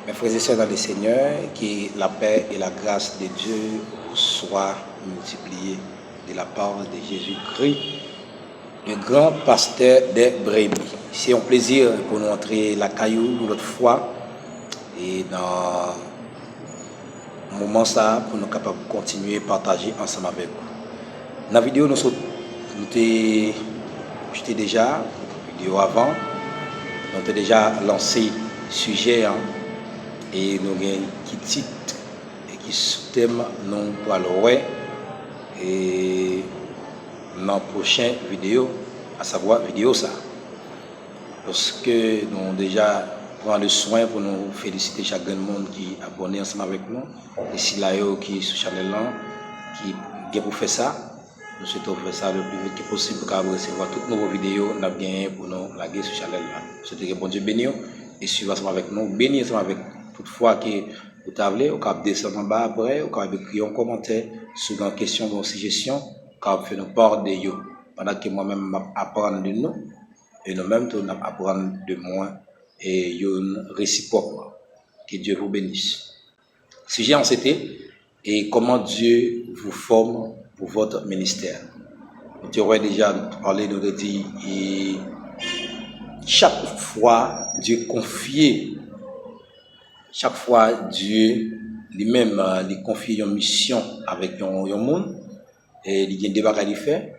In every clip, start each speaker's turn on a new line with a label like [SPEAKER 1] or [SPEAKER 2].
[SPEAKER 1] Mes frères et sœurs dans le Seigneur, que la paix et la grâce de Dieu soient multipliées de la part de Jésus-Christ, le grand pasteur des brebis. C'est un plaisir pour nous entrer la caillou de notre foi et dans un moment ça pour nous capables de continuer à partager ensemble avec vous. Dans la vidéo, nous j'étais déjà vidéo avant, nous avons déjà lancé sujet et nous avons qui titre et qui sous-thème nous pour aller et dans la prochaine vidéo, à savoir vidéo ça. Parce que nous avons déjà pris le soin pour nous féliciter chaque monde qui est abonné ensemble avec nous. Et si là qui est sur le channel là, qui est pour faire ça, nous souhaitons faire ça le plus vite possible pour recevoir toutes nos vidéos nous avons gagné pour nous laguer sur le channel là. Je souhaite que bon Dieu bénisse et suivre ensemble avec nous, bénir ensemble avec toutefois que vous avez, vous pouvez descendre en bas après, vous pouvez écrire un commentaire sur une question, une suggestion, vous pouvez faire une part de vous. Pendant que moi-même apprendre de nous, et nous-mêmes nous apprendre de moi et une réciproque. Que Dieu vous bénisse. Sujet en c'était et comment Dieu vous forme pour votre ministère. Nous avons déjà parlé, nous avons dit, et chaque fois Dieu confie. Chaque fois, Dieu lui-même lui confie une mission avec un monde et il y a des débat qu'il fait.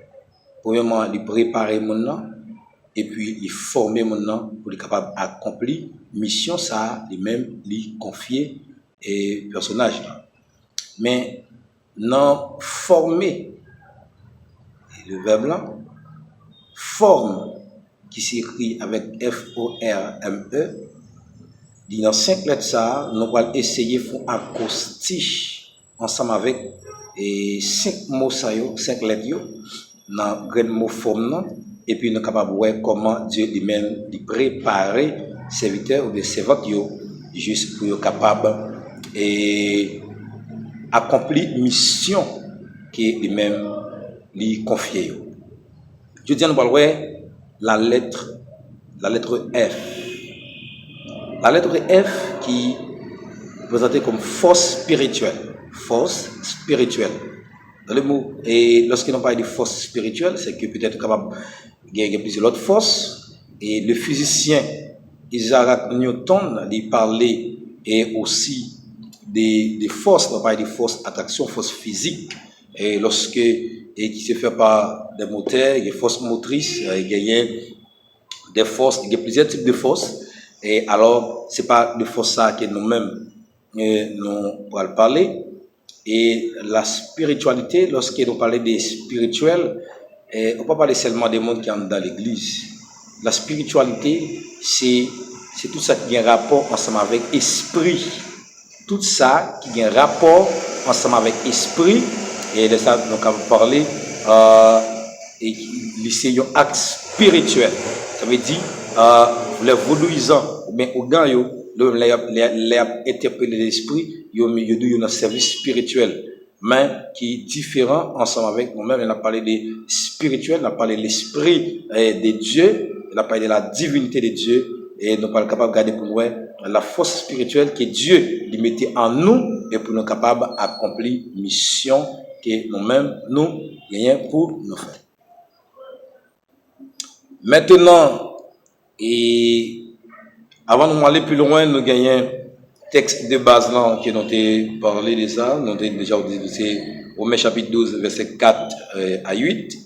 [SPEAKER 1] Premièrement, il prépare le monde et puis il forme le monde pour être capable d'accomplir mission ça lui-même lui confier et personnage là. Mais non former le verbe là forme qui s'écrit avec F-O-R-M-E. Dans 5 lettres, ça, nous allons essayer de faire un acrostiche ensemble avec 5 mots, 5 lettres, dans le mot forme, et puis nous sommes capables de voir comment Dieu lui-même préparer serviteurs ou des servantes, juste pour être capable d'accomplir une mission qui lui-même lui confie. Je dis, nous allons voir la lettre F. La lettre F qui est présentée comme force spirituelle. Force spirituelle. Dans le mot, et lorsqu'on parle de force spirituelle, c'est que peut-être capable de gagner plusieurs autres forces. Et le physicien Isaac Newton, il parlait et aussi des forces, on parle de force attraction, force physique. Et lorsque, et qui se fait par des moteurs, des forces motrices, il y a des forces, il y a plusieurs types de forces. Et alors, c'est pas de force ça que nous-mêmes nous pourrons parler. Et la spiritualité, lorsque nous parlons des spirituels, on ne peut pas parler seulement des mondes qui sont dans l'église. La spiritualité, c'est tout ça qui a un rapport ensemble avec esprit. Tout ça qui a un rapport ensemble avec esprit. Et de ça, nous avons parlé, et c'est un acte spirituel. Ça veut dire, les vaudouisants, mais au gars, les interpellé l'esprit, ils ont un service spirituel, mais qui est différent ensemble avec nous-mêmes. On a parlé des spirituels, on a parlé de l'esprit de Dieu, on a parlé de la divinité de Dieu, et nous sommes capables de garder pour nous la force spirituelle que Dieu lui mettait en nous, et pour nous capables d'accomplir la mission que nous-mêmes nous gagnons pour nous faire. Maintenant, et avant de aller plus loin, nous gagnons un texte de base là qui nous a parlé de ça. Nous avons déjà dit Romains chapitre 12, verset 4 à 8.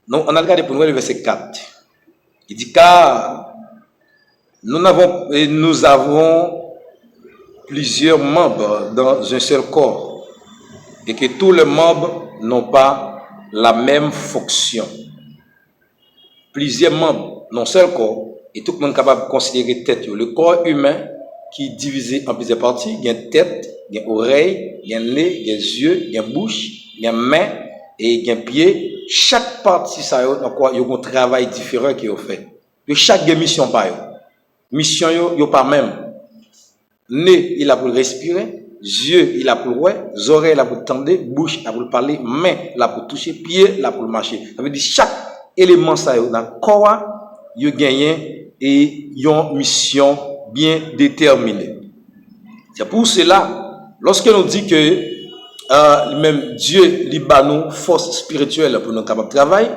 [SPEAKER 1] Donc, on a regardé pour nous le verset 4. Il dit car nous avons plusieurs membres dans un seul corps et que tous les membres n'ont pas la même fonction. Plusieurs membres dans un seul corps et tout le monde est capable de considérer tête. Le corps humain qui est divisé en plusieurs parties, il y a une tête, il y a une oreille, il y a un nez, il y a des yeux, il y a une bouche, il y a une main et il y a un pied. Chaque partie, ça il y a un travail différent qui est fait. De chaque mission, pas mission, il n'y a pas même. Nez, il a pour respirer. Yeux, il a pour le voir. Oreilles, il a pour tendre. Bouche, il a pour le parler. Main, il a pour toucher. Pied, il a pour le marcher. Ça veut dire chaque élément, ça dans le corps, il y a gagné et il y a une mission bien déterminé. C'est pour cela, lorsque l'on dit que même Dieu libère nous force spirituelle pour nous capables de travailler,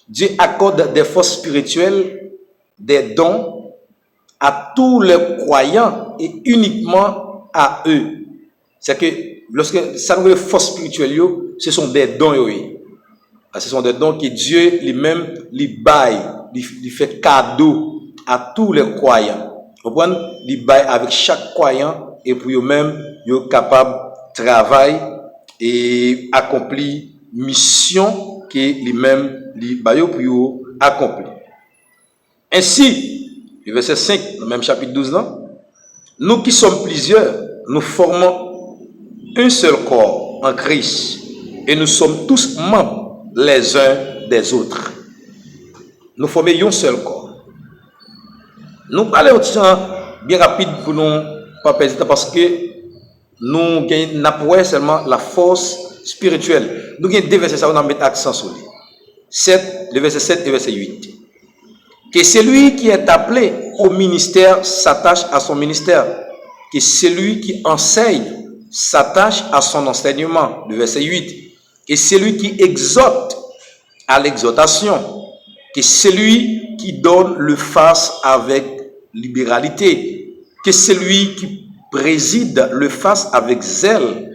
[SPEAKER 1] Dieu accorde des forces spirituelles, des dons à tous les croyants et uniquement à eux. C'est que lorsque ça nous force spirituelle, ce sont des dons. Ce sont des dons que Dieu lui-même lui baille, lui fait cadeau à tous les croyants. Vous comprenez? Il baille avec chaque croyant et pour eux-mêmes, ils sont capables de travailler et accomplir mission que lui-même lui baille pour accomplir. Ainsi, le verset 5, le même chapitre 12, là, nous qui sommes plusieurs, nous formons un seul corps en Christ et nous sommes tous membres les uns des autres. Nous formons un seul corps. Nous parlons bien rapide pour nous pas perdre temps parce que nous n'avons seulement la force spirituelle. Nous avons deux versets, ça on a mis accent sur lui. Le verset 7 et le verset 8. Que celui qui est appelé au ministère s'attache à son ministère. Que celui qui enseigne s'attache à son enseignement. Le verset 8. Que celui qui exhorte à l'exhortation. Que celui qui donne le fasse avec libéralité. Que celui qui préside le fasse avec zèle.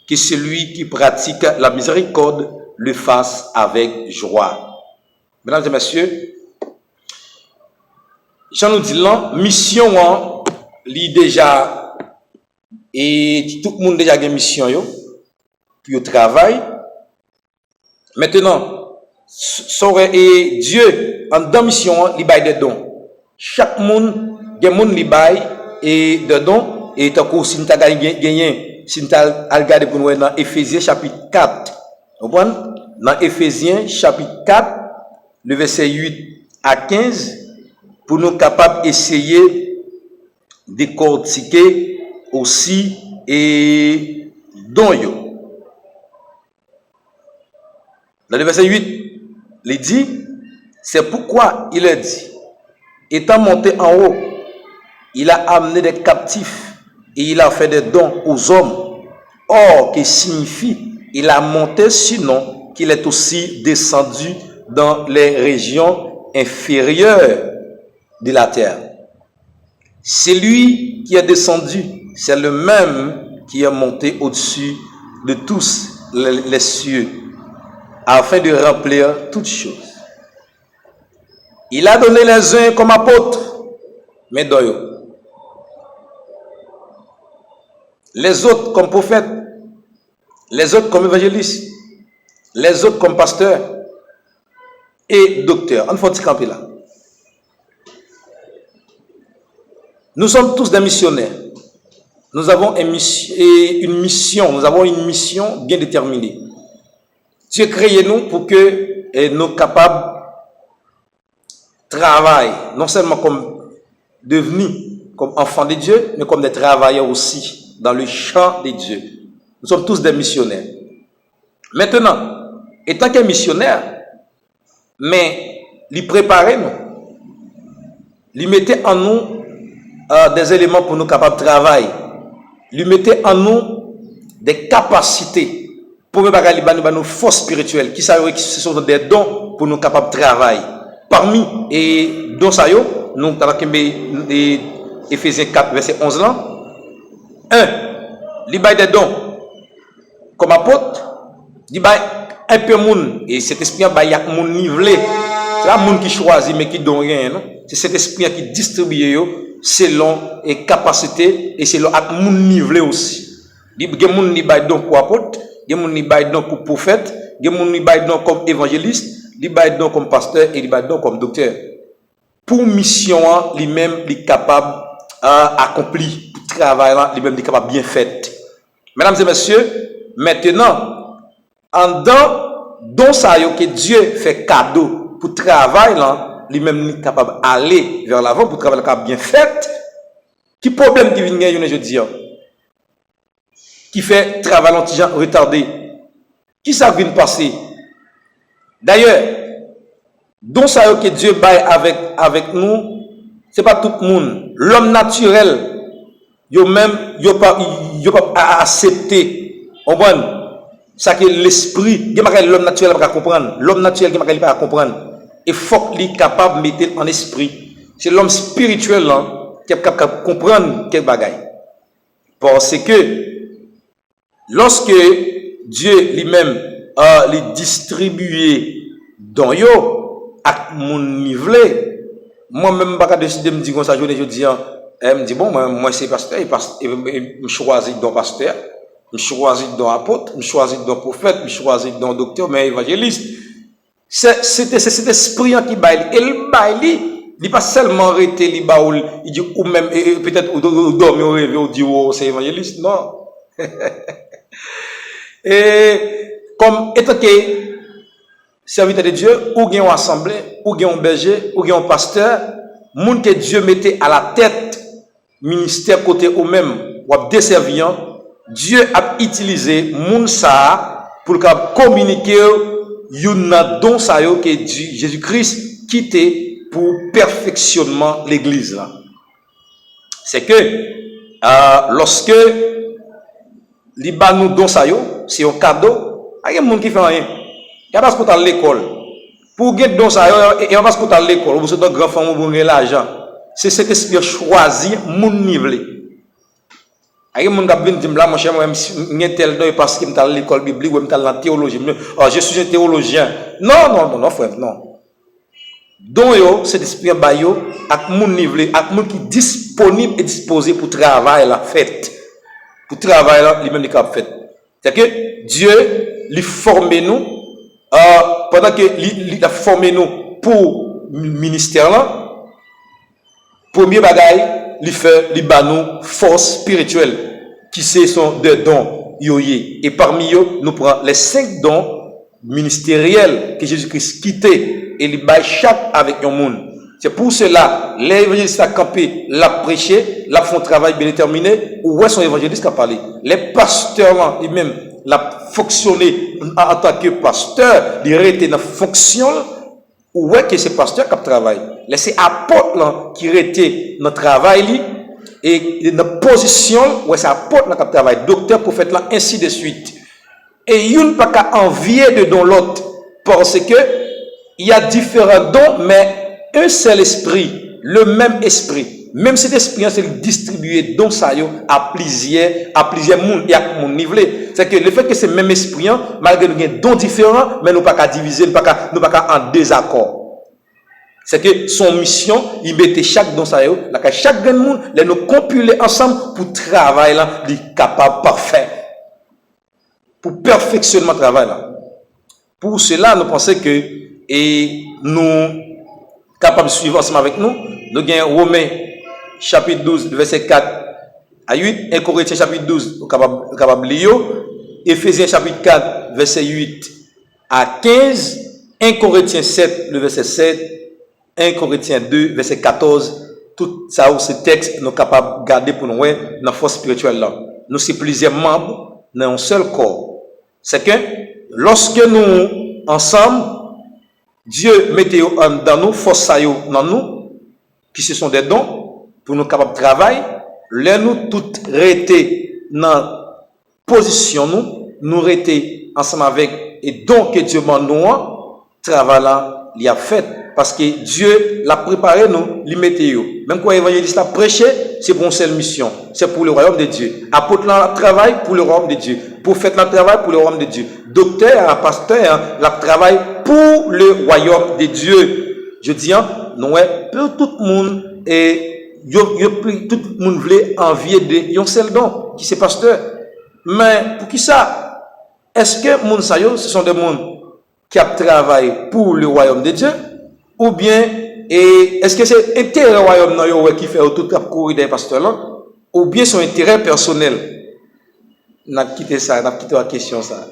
[SPEAKER 1] Que celui qui pratique la miséricorde le fasse avec joie. Mesdames et messieurs, Jean nous dit là, mission, li déjà, et tout le monde déjà a une mission, puis au travail. Maintenant, et Dieu, en dans mission, il baille des dons. Chaque monde, il y a des gens qui baille et des dons, et tant que si nous avons gagné, si nous avons regardé pour nous dans Éphésiens chapitre 4, vous comprenez? Dans Éphésiens chapitre 4, le verset 8 à 15, pour nous capables d'essayer de décortiquer aussi et dons. Dans le verset 8, il dit, c'est pourquoi il a dit, étant monté en haut, il a amené des captifs et il a fait des dons aux hommes. Or, qui signifie, il a monté sinon qu'il est aussi descendu dans les régions inférieures de la terre. Celui qui est descendu, c'est le même qui est monté au-dessus de tous les cieux, afin de remplir toutes choses. Il a donné les uns comme apôtres, mais d'autres. Les autres comme prophètes, les autres comme évangélistes, les autres comme pasteurs et docteurs. On faut camper là. Nous sommes tous des missionnaires. Nous avons une mission, nous avons une mission bien déterminée. Dieu a créé nous pour que nous capables de travailler, non seulement comme devenir comme enfants de Dieu, mais comme des travailleurs aussi dans le champ de Dieu. Nous sommes tous des missionnaires. Maintenant, étant qu'un missionnaire, mais lui préparer nous, lui mettait en nous des éléments pour nous capables de travailler, lui mettait en nous des capacités pour nous force spirituelle, qui sont des dons pour nous capables de travailler. Parmi et dons ça nous avons Éphésiens 4 verset 11 là. 1. Il bail des dons comme apôtre, il bail un peu moun et cet esprit bail yak moun nivelé. C'est pas moun qui choisit mais qui donne rien non. C'est cet esprit qui distribue selon les capacités et selon ak moun nivelé aussi. Il y a moun qui bail don pour apôtre, il y a moun qui bail don pour prophète, il y a moun qui bail don comme évangéliste, il bail don comme pasteur et il bail don comme docteur. Pour mission lui-même il est capable accomplir pour travail lui-même il est capable bien fait. Mesdames et messieurs, maintenant en dans ça que Dieu fait cadeau pour travail là, lui-même est capable d'aller vers l'avant pour travailler capable bien fait. Qui problème qui vient gagner je dis qui fait travail l'antigen retardé. Qui ça vient passer? D'ailleurs, dans ça que Dieu baille avec nous, c'est pas tout le monde l'homme naturel, yo même, yo pas accepter. On comprend? Ça que l'esprit, l'homme naturel pas comprendre. L'homme naturel qui pas comprendre. Et faut qu'il est capable de mettre en esprit. C'est l'homme spirituel là, qui est capable de comprendre quel bagaille. Parce que, lorsque Dieu lui-même a les distribué dans yo, à mon niveau, moi-même, je ne décider de me dire comme ça, je dis, elle me dit, bon, moi, c'est pasteur, je choisis dans pasteur, je choisis dans apôtre, je choisis dans prophète, je choisis dans docteur, mais évangéliste. C'est cet esprit qui baille. Et le baille, il n'est pas seulement arrêté, il dit, ou même, peut-être, ou dormir, ou rêver, ou dire, oh, c'est évangéliste. Non. Et, comme, étant que, serviteur de Dieu, ou bien en assemblée, ou bien en berger, ou bien en pasteur, moun que Dieu mettait à la tête, ministère côté ou même, ou à desserviant, Dieu a utilisé moun ça pour communiquer yon don sa yo que Jésus-Christ quitté pour perfectionnement l'église là. C'est que lorsque li ba nous don sa yo, c'est un cadeau, il y a moun qui fait rien. Il y a parce qu'on à l'école. Pour gagner don sa yo, il y a parce qu'on à l'école, vous êtes un grand femme pour gagner l'argent. C'est ce que c'est choisi moun nivelé. Il y a des gens qui disent, mon cher, je suis tel don parce que je suis à l'école biblique ou je suis dans la théologie. Je suis un théologien. Non, frère, non. Don, c'est l'esprit bayo, avec mon niveau, avec mon qui est disponible et disposé pour travailler la fête. Pour travailler là, lui-même il a fait. C'est que Dieu, lui forme nous, pendant que il a formé nous pour le ministère là, premier bagaille, il fait, il bat nous force spirituelle, qui sont des dons yoye. Et parmi eux, nous prenons les 5 dons ministériels que Jésus-Christ quittait et il bat chaque avec un monde. C'est pour cela, les évangélistes ont campé, l'a prêché, l'a font un travail bien déterminé, ou est son évangéliste qui a parlé. Les pasteurs là, eux-mêmes, l'a fonctionné en tant que pasteur, ils étaient dans la fonction, ou est que c'est pasteur qui a travaillé. Laissez apôtres là, qui étaient dans le travail, et dans la position, où c'est apôtre là qui a travaillé, docteur, prophète là, ainsi de suite. Et il n'y a pas qu'à envier de don l'autre, parce que il y a différents dons, mais un seul esprit, le même esprit, même cet esprit, c'est distribué dans ça à plusieurs monde et à mon niveau. C'est que le fait que c'est le même esprit, malgré nous avons des dons différents, mais nous pas qu'à diviser, nous pas qu'à en désaccord. C'est que son mission, il mettait chaque don ça chaque monde, les nous compiler ensemble pour travailler là, capable parfait. Pour perfectionnement travail là. Pour cela, nous pensons que et nous capable de suivre ensemble avec nous. Nous avons Romains chapitre 12, verset 4 à 8, 1 Corinthiens chapitre 12, capable de lire, Éphésiens chapitre 4, verset 8 à 15, 1 Corinthiens 7, le verset 7, 1 Corinthiens 2, verset 14, tout ça, ce texte, nous sommes capables de garder pour nous dans la force spirituelle là. Nous sommes plusieurs membres dans un seul corps. C'est que lorsque nous, ensemble, Dieu mettait dans nous, force dans nous, qui ce sont des dons, pour nous capables de travailler, là nous toutes rétés dans position nous rétés ensemble avec et dons que Dieu m'a nous, travail là, il a fait, parce que Dieu l'a préparé nous, il mettait même quand l'évangéliste a prêché, c'est pour une seule mission, c'est pour le royaume de Dieu. Apôtre là travail pour le royaume de Dieu, prophète là travail pour le royaume de Dieu, docteur, pasteur là travail pour le royaume de Dieu. Je dis non, tout le monde et tout le monde voulait envier de un seul don qui c'est pasteur. Mais pour qui ça? Est-ce que moun sa yo, ce sont des monde qui a travaillé pour le royaume de Dieu, ou bien est-ce que c'est intérêt du royaume qui fait tout le courir des pasteurs là, ou bien son intérêt personnel? N'a quitté ça, n'a quitté la question ça.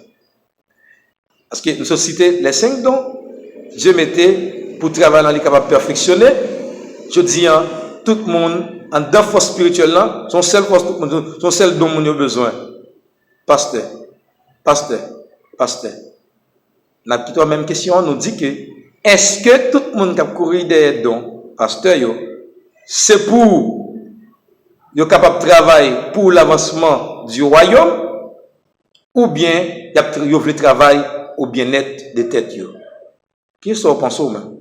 [SPEAKER 1] Parce que nous avons cité les 5 dons, Dieu mettait pour travailler dans les capables de perfectionner. Je dis, tout le monde, en dans force spirituelle là, son seul don qu'on a besoin. Pasteur. La petite même question nous dit que est-ce que tout le monde qui a couru des dons, pasteur, c'est pour yo capable de travailler pour l'avancement du royaume, ou bien yo veut travailler au bien-être des têtes yo. Qu'est-ce que vous pensez même?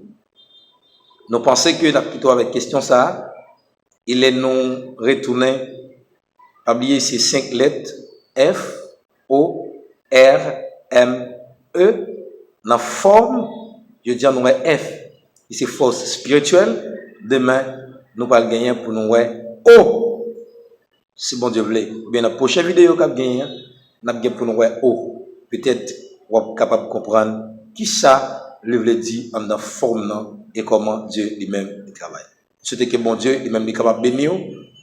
[SPEAKER 1] Nous pensons que la plutôt avec question ça, il est nous retourner à oublier ces 5 lettres F, O, R, M, E, dans forme, je dis nous F, c'est force spirituelle. Demain, nous allons gagner pour nous O, si bon Dieu voulait. Bien, dans la prochaine vidéo, nous allons gagner pour nous O. Peut-être, vous êtes capable de comprendre qui ça, le veut dire en la forme et comment Dieu lui-même travaille. Souhaitez que bon Dieu lui-même est capable de bénir,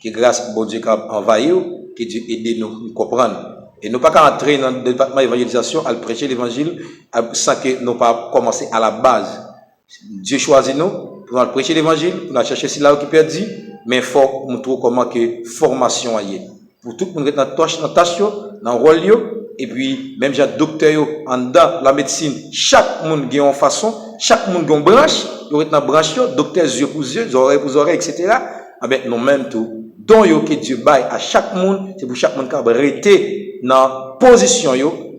[SPEAKER 1] que grâce bon Dieu est capable d'envahir, que Dieu aide nous à comprendre. Et nous ne pouvons pas entrer dans le département d'évangélisation à prêcher l'évangile sans que nous pas commencer à la base. Dieu choisit nous pour prêcher l'évangile, pour nous chercher si là qui perdu, mais il faut nous trouver comment que formation y est. Pour tout le monde dans la tâche, dans le rôle, et puis même j'ai docteur en dedans la médecine, chaque monde a une façon, chaque monde a une branche, il y a une branche, docteur yeux pour yeux, oreilles pour oreilles, etc. Avec nous même tout. Donc, que Dieu baille à chaque monde, c'est pour chaque monde capable de rester dans position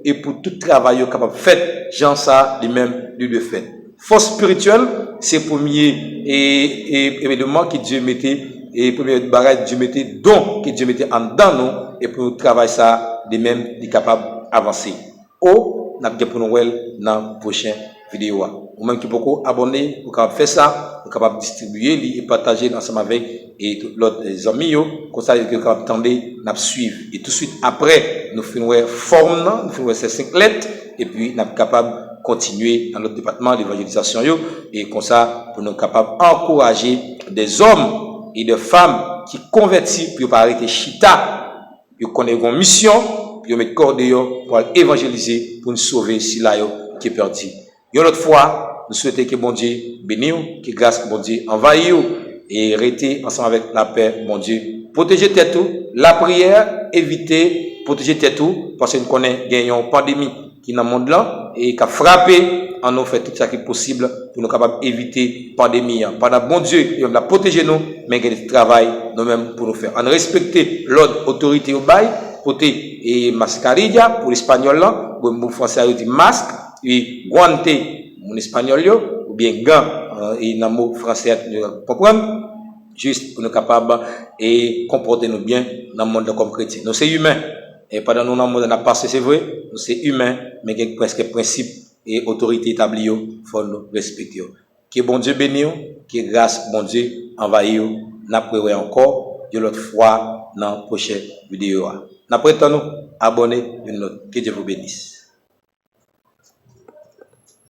[SPEAKER 1] et pour tout travail capable de faire, Jean ça lui-même lui le fait. Force spirituelle, c'est le premier événement que Dieu mettait, et premier bagage que Dieu mettait, donc que Dieu mettait en dedans nous, et pour nous travailler ça, lui-même, il est capable d'avancer. Nous avons pour nous dans la prochaine vidéo. Ou même qui beaucoup abonner, vous capable faire ça, vous capable distribuer et partager ensemble avec et tous les amis, comme ça, vous capable attendre, nous suivre. Et tout de suite après, nous faisons forme, nous faisons ces 5 lettres, et puis nous sommes capables de continuer dans notre département d'évangélisation, et comme ça, pour nous capables d'encourager des hommes et des femmes qui convertissent pour arrêter chita, pour connaître une mission, pour mettre corps pour évangéliser, pour nous sauver si là qui est perdu. Et l'autre fois, nous souhaitons que bon Dieu bénisse, que grâce que bon Dieu envahisse et rester ensemble avec la paix, bon Dieu. Protéger tête tout, la prière, éviter, protéger tête tout, parce que nous connaissons une pandémie qui est dans le monde là et qui a frappé en nous fait tout ce qui est possible pour nous capables d'éviter la pandémie. Pendant bon Dieu, il va protéger nous, mais il y a du travail nous-mêmes pour nous faire. En respecter l'ordre autorité au bail, côté et mascarilla pour l'espagnol là, pour le français il dit masque, et guante mon espagnol ou bien gant et dans le mot français comprendre juste pour nous capables et comporter nous bien dans le monde comme chrétien. Nous c'est humain et pendant nous dans le monde n'a pas c'est vrai, nous c'est humain mais il y a presque principe et autorité établie faut nous respecter. Que bon Dieu bénisse, que grâce bon Dieu envahisse, n'après encore de l'autre fois dans la prochaine vidéo. N'après nous abonnez, que Dieu vous bénisse.